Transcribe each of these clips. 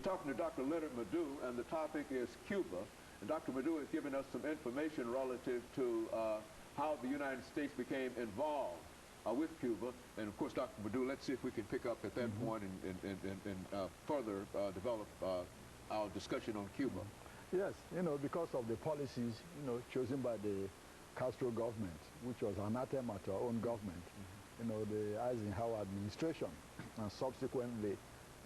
Talking to Dr. LMadu, and the topic is Cuba. And Dr. LMadu has given us some information relative to how the United States became involved with Cuba. And of course, Dr. LMadu, let's see if we can pick up at that point and further develop our discussion on Cuba. Yes, because of the policies, chosen by the Castro government, which was anathema to our own government, the Eisenhower administration, and subsequently,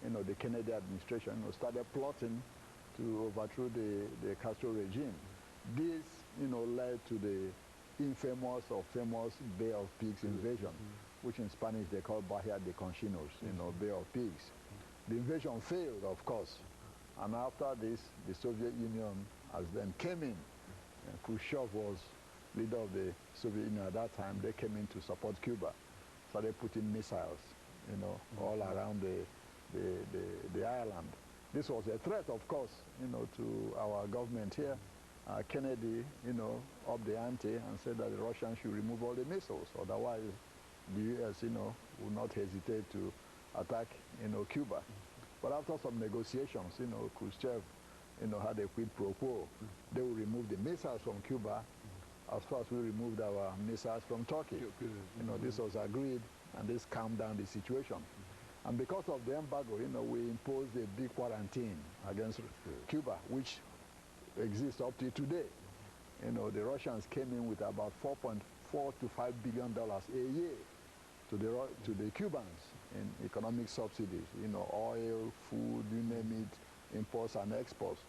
the Kennedy administration started plotting to overthrow the Castro regime. This, led to the infamous or famous Bay of Pigs invasion, which in Spanish they call Bahia de Conchinos, Bay of Pigs. The invasion failed, of course, and after this, the Soviet Union as then came in. Khrushchev was leader of the Soviet Union at that time. They came in to support Cuba, started putting missiles, all around the island. This was a threat, of course, to our government here. Kennedy, upped the ante and said that the Russians should remove all the missiles. Otherwise, the U.S., would not hesitate to attack, Cuba. But after some negotiations, Khrushchev, had a quid pro quo. They would remove the missiles from Cuba as far as we removed our missiles from Turkey. This was agreed, and this calmed down the situation. And because of the embargo, we imposed a big quarantine against Cuba, which exists up to today. The Russians came in with about $4.4 to $5 billion a year to the Cubans in economic subsidies, oil, food, you name it, imports and exports.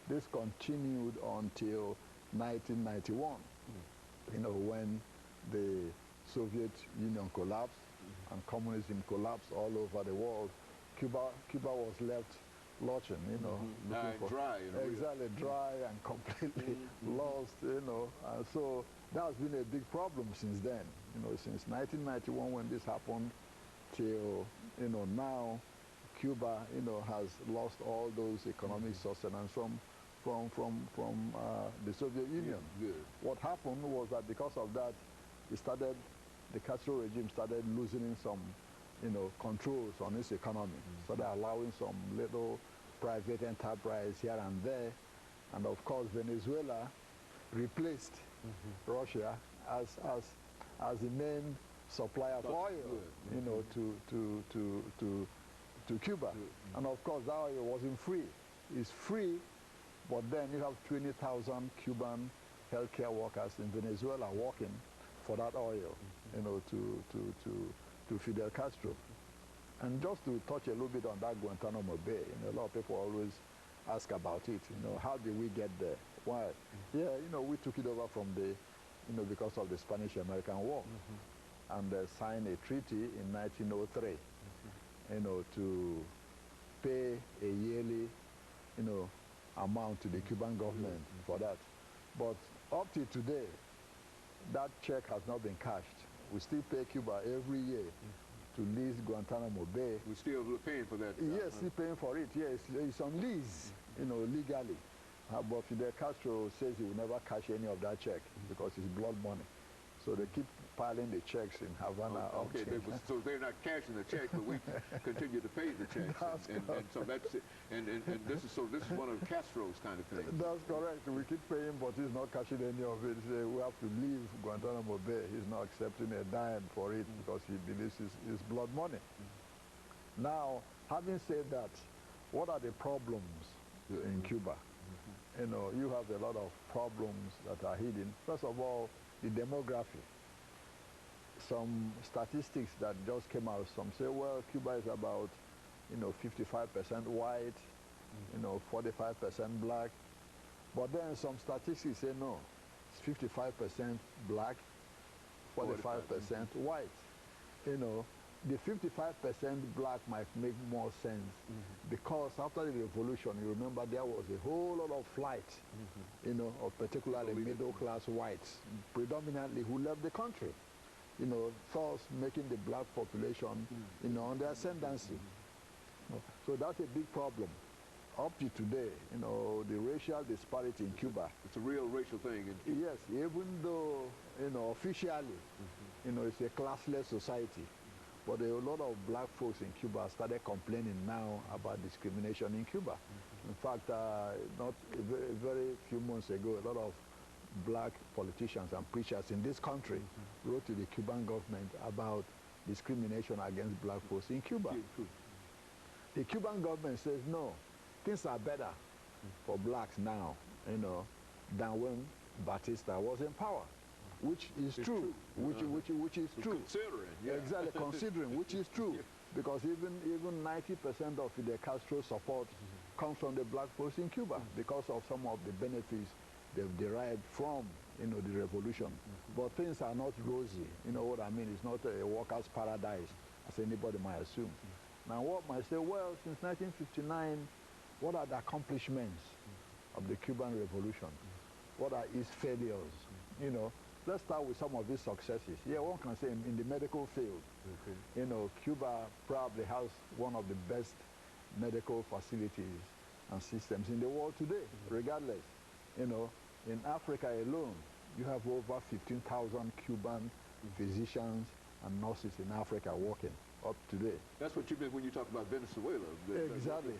This continued until 1991, when the Soviet Union collapsed and communism collapsed all over the world. Cuba was left lurching, dry. Exactly, dry and completely lost, and so that has been a big problem since then. Since 1991 when this happened till, now, Cuba, has lost all those economic sustenance from the Soviet Union. What happened was that because of that, the Castro regime started loosening some, controls on its economy. Started allowing some little private enterprise here and there. And of course, Venezuela replaced Russia as the main supplier of oil, to Cuba. And of course, that oil wasn't free. It's free, but then you have 20,000 Cuban healthcare workers in Venezuela working for that oil, to Fidel Castro. And just to touch a little bit on that Guantanamo Bay, a lot of people always ask about it. How did we get there? Why? Yeah, we took it over from because of the Spanish-American War, and signed a treaty in 1903, to pay a yearly, amount to the Cuban government for that. But up to today, that check has not been cashed. We still pay Cuba every year to lease Guantanamo Bay. We're still paying for that? Yes, still paying for it. Yes, it's on lease, legally. But Fidel Castro says he will never cash any of that check because it's blood money. So they keep piling the checks in Havana. Okay, so they're not cashing the check, but we continue to pay the checks. And so that's it. And this is one of Castro's kind of things. That's correct. We keep paying, but he's not cashing any of it. We have to leave Guantanamo Bay. He's not accepting a dime for it because he believes it's blood money. Now, having said that, what are the problems in Cuba? You have a lot of problems that are hidden. First of all, the demography. Some statistics that just came out, some say, well, Cuba is about, 55% white, 45% black. But then some statistics say, no, it's 55% black, 45% white. The 55% black might make more sense because after the revolution, you remember there was a whole lot of flight, of particularly middle-class whites, predominantly who left the country, thus making the black population, on the ascendancy. So that's a big problem. Up to today, the racial disparity in Cuba. It's a real racial thing. Yes, even though, officially, it's a classless society. But a lot of black folks in Cuba started complaining now about discrimination in Cuba. In fact, not a very few months ago, a lot of black politicians and preachers in this country wrote to the Cuban government about discrimination against black folks in Cuba. The Cuban government says, no, things are better for blacks now, you know, than when Batista was in power, which is true. Which is true. Considering, yeah. Exactly, considering, which is true. Because even 90% of Fidel Castro's support comes from the black folks in Cuba because of some of the benefits they've derived from, you know, the revolution. But things are not rosy. You know what I mean? It's not a worker's paradise, as anybody might assume. Now, what might say, well, since 1959, what are the accomplishments of the Cuban Revolution? What are its failures? You know, let's start with some of its successes. Yeah, one can say in the medical field, you know, Cuba probably has one of the best medical facilities and systems in the world today, regardless. You know, in Africa alone, you have over 15,000 Cuban physicians and nurses in Africa working up today. That's what you meant when you talk about Venezuela. Exactly.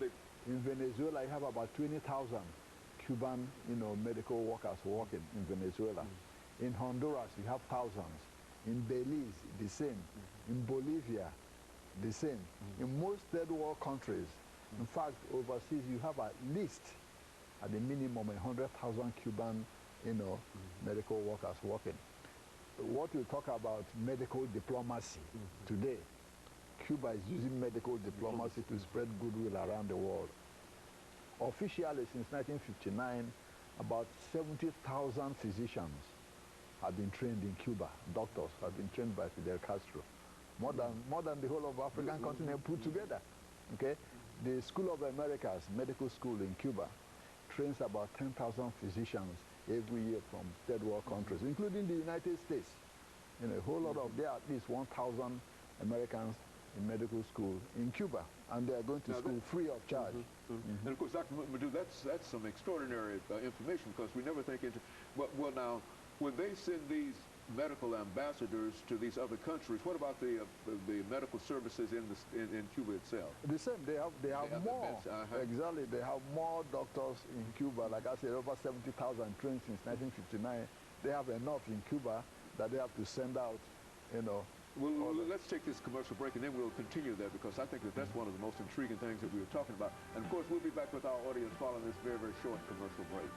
In Venezuela, you have about 20,000 Cuban, you know, medical workers working in Venezuela. In Honduras, you have thousands. In Belize, the same. In Bolivia, the same. In most third world countries, in fact, overseas, you have at least, at the minimum, 100,000 Cuban, you know, medical workers working. What we talk about medical diplomacy today, Cuba is using medical diplomacy to spread goodwill around the world. Officially, since 1959, about 70,000 physicians have been trained in Cuba. Doctors have been trained by Fidel Castro. More than the whole of African continent put together. Okay? The School of Americas medical school in Cuba trains about 10,000 physicians every year from third world countries, including the United States. You know, a whole lot of, there are at least 1,000 Americans in medical school in Cuba, and they are going to school free of charge. And of course, Dr. LMadu, that's some extraordinary information, because we never think into, well now, when they send these medical ambassadors to these other countries, what about the medical services in Cuba itself? The same. They have more. Exactly. They have more doctors in Cuba. Like I said, over 70,000 trained since 1959. They have enough in Cuba that they have to send out, you know. Well, let's take this commercial break, and then we'll continue that, because I think that's one of the most intriguing things that we were talking about. And of course, we'll be back with our audience following this very, very short commercial break.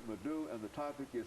LMadu, and the topic is